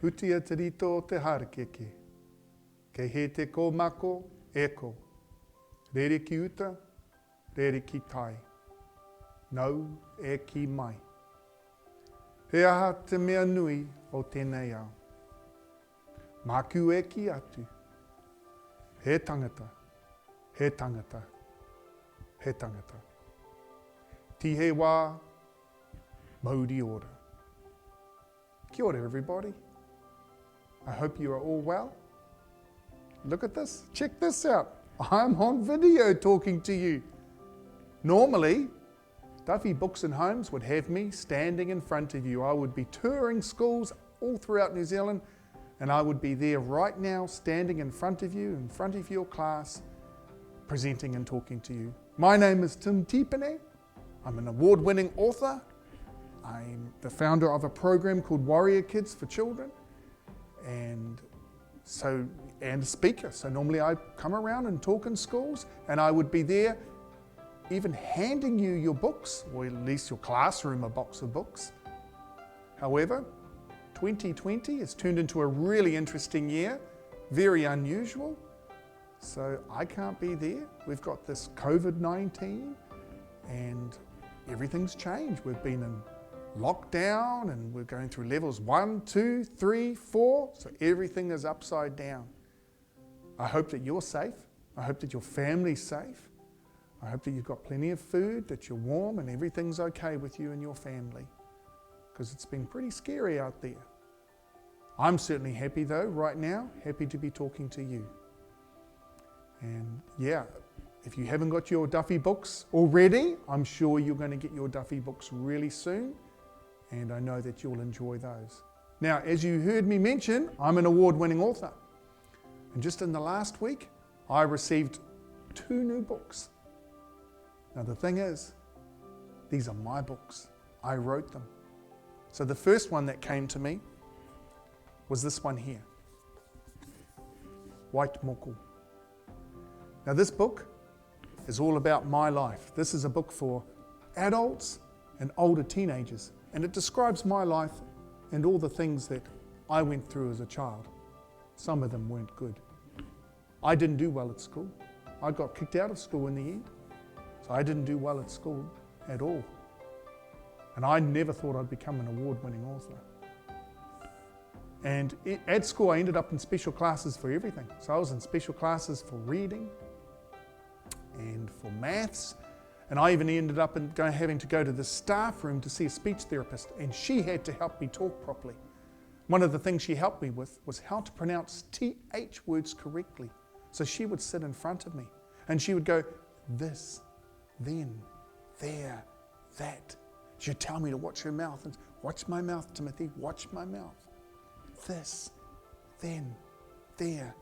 Hutia te rito o te harakeke. Kei he te ko mako e ko. Rere ki uta, rere ki tai. Nau e ki mai. He aha te mea nui o tēnei ao. Māku e ki atu. He tangata, he tangata, he tangata. Tihe wā, Māori ora. Kia ora, everybody. I hope you are all well. Look at this. Check this out. I'm on video talking to you. Normally, Duffy Books and Homes would have me standing in front of you. I would be touring schools all throughout New Zealand, and I would be there right now standing in front of you, in front of your class, presenting and talking to you. My name is Tim Tipene. I'm an award-winning author. I'm the founder of a program called Warrior Kids for Children, and a speaker. So normally I come around and talk in schools, and I would be there even handing you your books, or at least your classroom a box of books. However, 2020 has turned into a really interesting year, very unusual. So I can't be there. We've got this COVID-19 and everything's changed. We've been in lockdown and we're going through levels 1, 2, 3, 4. So everything is upside down. I hope that you're safe. I hope that your family's safe. I hope that you've got plenty of food, that you're warm and everything's okay with you and your family, because it's been pretty scary out there. I'm certainly happy though, right now, happy to be talking to you. And yeah, if you haven't got your Duffy books already, I'm sure you're going to get your Duffy books really soon, and I know that you'll enjoy those. Now, as you heard me mention, I'm an award-winning author. And just in the last week, I received 2 new books. Now the thing is, these are my books. I wrote them. So the first one that came to me was this one here, White Moko. Now this book is all about my life. This is a book for adults and older teenagers, and it describes my life and all the things that I went through as a child. Some of them weren't good. I didn't do well at school. I got kicked out of school in the end. So I didn't do well at school at all. And I never thought I'd become an award-winning author. And at school, I ended up in special classes for everything. So I was in special classes for reading and for maths. And I even ended up having to go to the staff room to see a speech therapist. And she had to help me talk properly. One of the things she helped me with was how to pronounce TH words correctly. So she would sit in front of me and she would go, this, then, there, that. She'd tell me to watch her mouth and watch my mouth, Timothy, watch my mouth. This, then, there,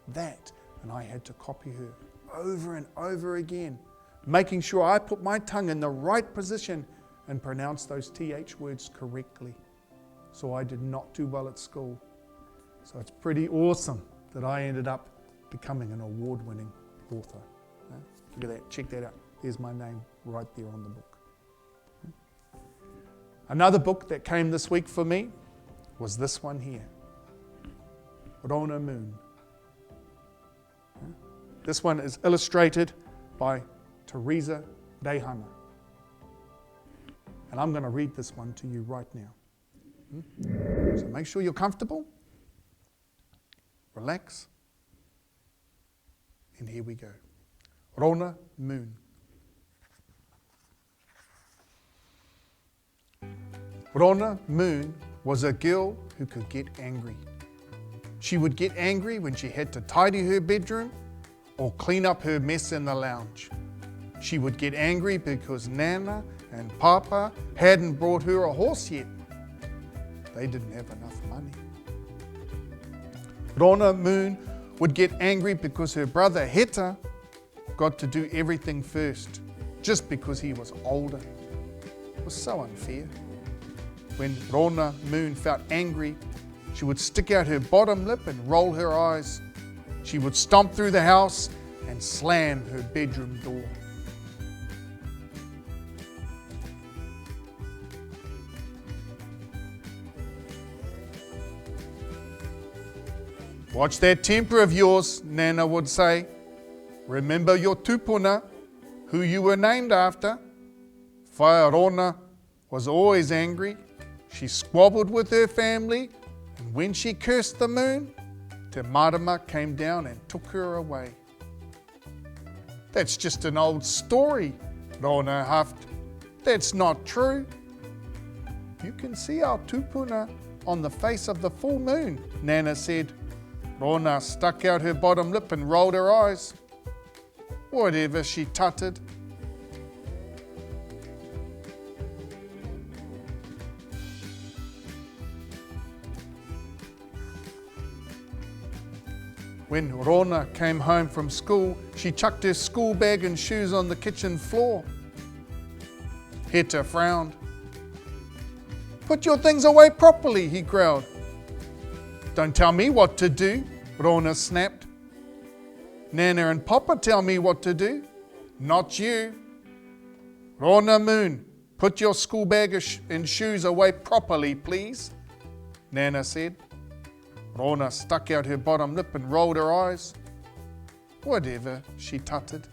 that. And I had to copy her over and over again, making sure I put my tongue in the right position and pronounce those TH words correctly. So I did not do well at school. So it's pretty awesome that I ended up becoming an award-winning author. Look at that, check that out. There's my name right there on the book. Another book that came this week for me was this one here, Rona Moon. This one is illustrated by Teresa Dehana. And I'm going to read this one to you right now. So make sure you're comfortable, relax, and here we go. Rona Moon. Rona Moon was a girl who could get angry. She would get angry when she had to tidy her bedroom or clean up her mess in the lounge. She would get angry because Nana and Papa hadn't brought her a horse yet. They didn't have enough money. Rona Moon would get angry because her brother Heta got to do everything first, just because he was older. It was so unfair. When Rona Moon felt angry, she would stick out her bottom lip and roll her eyes. She would stomp through the house and slam her bedroom door. Watch that temper of yours, Nana would say. Remember your tupuna, who you were named after. Whae Rona was always angry. She squabbled with her family, and when she cursed the moon, Te Marama came down and took her away. That's just an old story, Rona huffed. That's not true. You can see our tupuna on the face of the full moon, Nana said. Rona stuck out her bottom lip and rolled her eyes. Whatever, she tutted. When Rona came home from school, she chucked her school bag and shoes on the kitchen floor. Heta frowned. Put your things away properly, he growled. Don't tell me what to do, Rona snapped. Nana and Papa tell me what to do, not you. Rona Moon, put your school bag and shoes away properly, please, Nana said. Rona stuck out her bottom lip and rolled her eyes. Whatever, she tutted.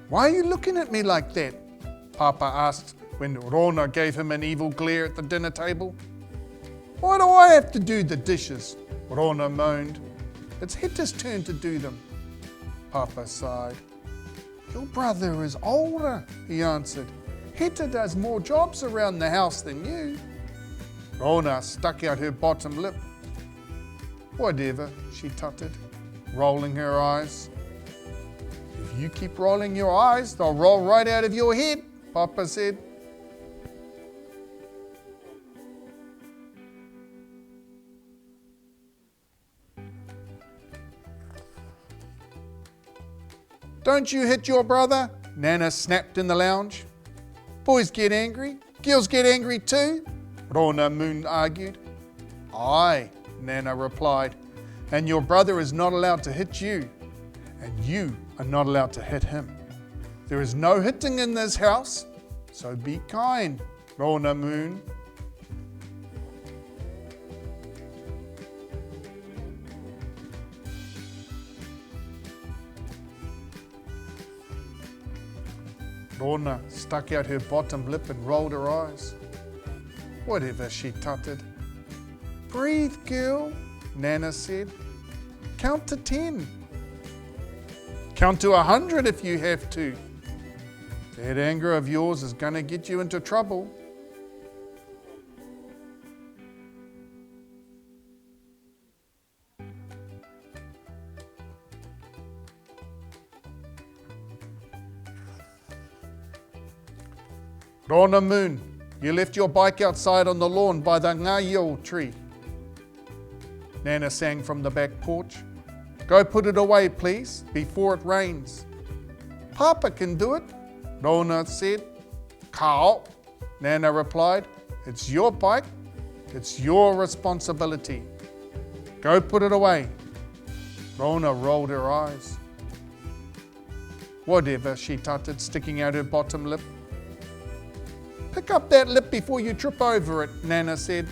Why are you looking at me like that? Papa asked when Rona gave him an evil glare at the dinner table. Why do I have to do the dishes? Rona moaned. It's Heta's turn to do them. Papa sighed. Your brother is older, he answered. Heta does more jobs around the house than you. Rona stuck out her bottom lip. Whatever, she tutted, rolling her eyes. If you keep rolling your eyes, they'll roll right out of your head, Papa said. Don't you hit your brother, Nana snapped in the lounge. Boys get angry, girls get angry too, Rona Moon argued. Aye, Nana replied, and your brother is not allowed to hit you, and you are not allowed to hit him. There is no hitting in this house, so be kind, Rona Moon. Rona stuck out her bottom lip and rolled her eyes. Whatever, she tutted. Breathe, girl, Nana said. Count to 10. Count to 100 if you have to. That anger of yours is going to get you into trouble. Rona Moon, you left your bike outside on the lawn by the ngaio tree. Nana sang from the back porch. Go put it away, please, before it rains. Papa can do it, Rona said. Kao, Nana replied. It's your bike. It's your responsibility. Go put it away. Rona rolled her eyes. Whatever, she tutted, sticking out her bottom lip. Pick up that lip before you trip over it, Nana said.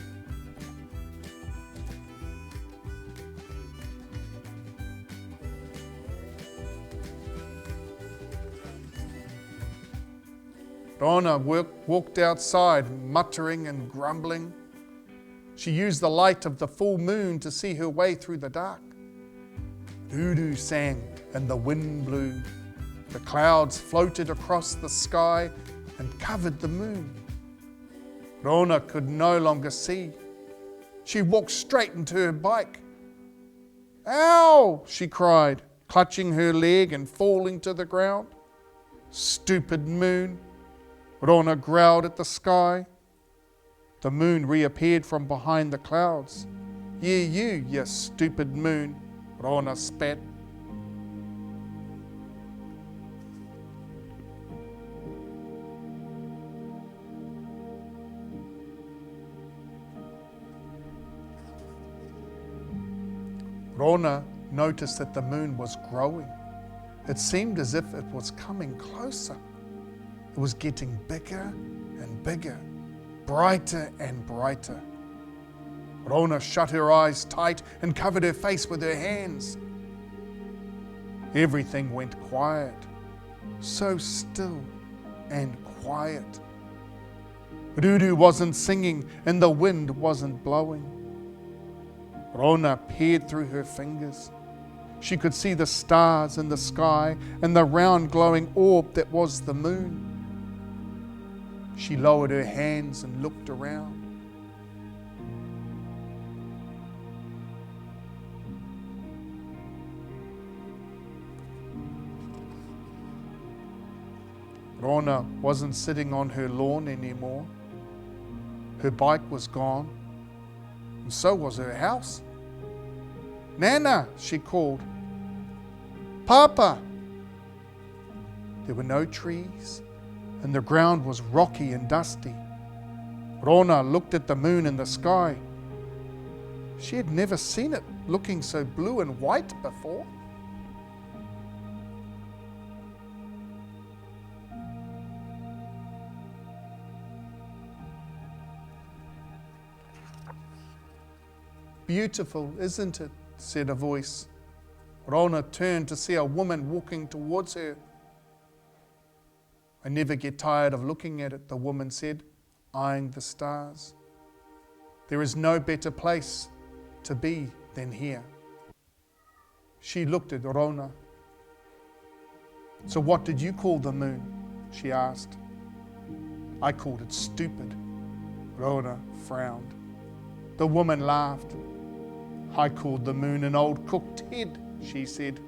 Rona walked outside, muttering and grumbling. She used the light of the full moon to see her way through the dark. Doo-doo sang and the wind blew. The clouds floated across the sky and covered the moon. Rona could no longer see. She walked straight into her bike. Ow! She cried, clutching her leg and falling to the ground. Stupid moon! Rona growled at the sky. The moon reappeared from behind the clouds. Yeah, you stupid moon, Rona spat. Rona noticed that the moon was growing. It seemed as if it was coming closer. It was getting bigger and bigger, brighter and brighter. Rona shut her eyes tight and covered her face with her hands. Everything went quiet, so still and quiet. Ruru wasn't singing and the wind wasn't blowing. Rona peered through her fingers. She could see the stars in the sky and the round glowing orb that was the moon. She lowered her hands and looked around. Rona wasn't sitting on her lawn anymore. Her bike was gone, and so was her house. "Nana," she called. "Papa." There were no trees, and the ground was rocky and dusty. Rona looked at the moon in the sky. She had never seen it looking so blue and white before. "Beautiful, isn't it?" said a voice. Rona turned to see a woman walking towards her. "I never get tired of looking at it," the woman said, eyeing the stars. "There is no better place to be than here." She looked at Rona. "So what did you call the moon?" she asked. "I called it stupid." Rona frowned. The woman laughed. "I called the moon an old cooked head," she said.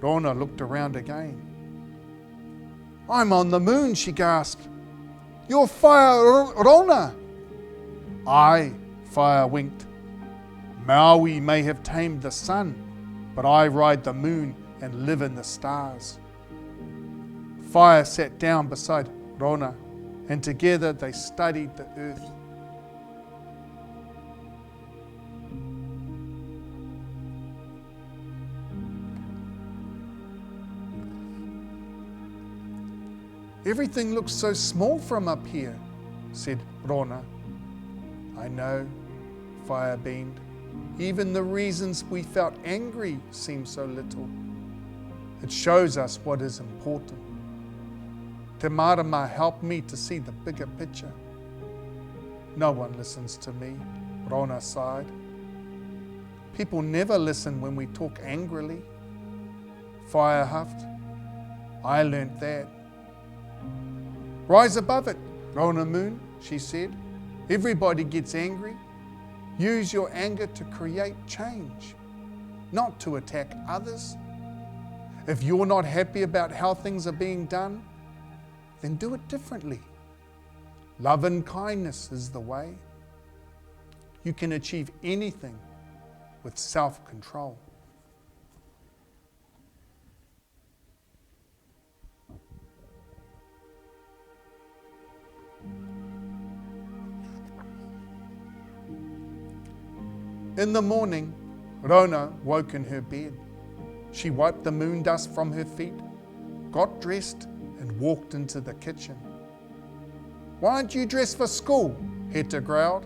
Rona looked around again. "I'm on the moon," she gasped. "You're Fire Rona." "Aye," Fire winked. "Maui may have tamed the sun, but I ride the moon and live in the stars." Fire sat down beside Rona, and together they studied the earth. "Everything looks so small from up here," said Rona. "I know," Fire beamed. "Even the reasons we felt angry seem so little. It shows us what is important. Te marama helped me to see the bigger picture." "No one listens to me," Rona sighed. "People never listen when we talk angrily." Fire huffed. "I learnt that." "Rise above it, Rona Moon," she said. "Everybody gets angry. Use your anger to create change, not to attack others. If you're not happy about how things are being done, then do it differently. Love and kindness is the way. You can achieve anything with self-control." In the morning, Rona woke in her bed. She wiped the moon dust from her feet, got dressed, and walked into the kitchen. "Why aren't you dressed for school?" Heta growled.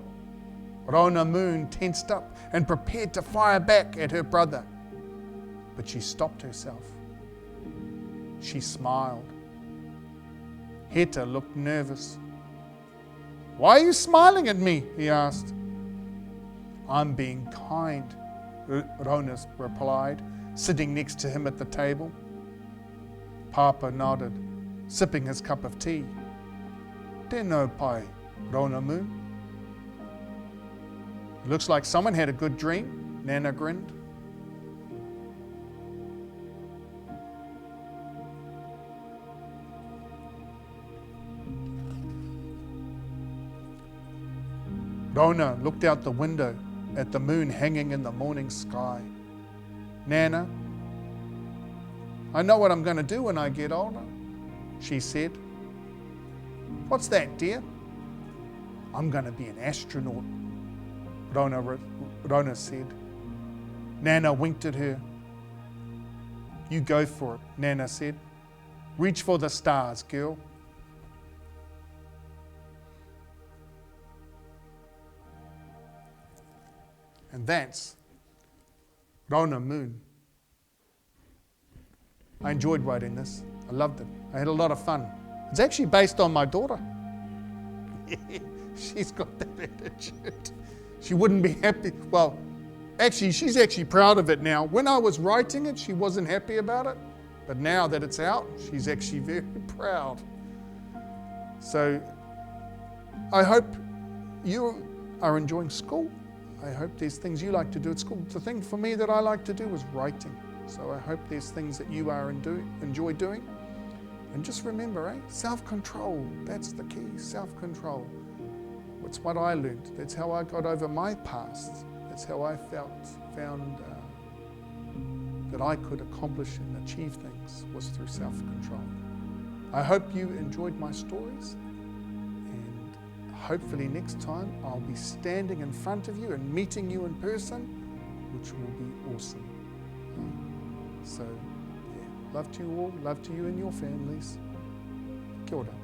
Rona Moon tensed up and prepared to fire back at her brother. But she stopped herself. She smiled. Heta looked nervous. "Why are you smiling at me?" he asked. "I'm being kind," Rona replied, sitting next to him at the table. Papa nodded, sipping his cup of tea. "Tēnā pai, Rona Moon." "Looks like someone had a good dream," Nana grinned. Rona looked out the window at the moon hanging in the morning sky. "Nana, I know what I'm going to do when I get older," she said. "What's that, dear?" I'm going to be an astronaut, Rona said. Nana winked at her. You go for it, Nana said. Reach for the stars, girl. And that's Rona Moon. I enjoyed writing this. I loved it. I had a lot of fun. It's actually based on my daughter. She's got that attitude. She wouldn't be happy. Well, actually, she's actually proud of it now. When I was writing it, she wasn't happy about it. But now that it's out, she's actually very proud. So I hope you are enjoying school. I hope there's things you like to do at school. The thing for me that I like to do is writing. So I hope there's things that you are enjoy doing. And just remember, self-control, that's the key, self-control. It's what I learned. That's how I got over my past. That's how I found that I could accomplish and achieve things, was through self-control. I hope you enjoyed my stories, and hopefully next time I'll be standing in front of you and meeting you in person, which will be awesome. So, love to you all, love to you and your families. Kia ora.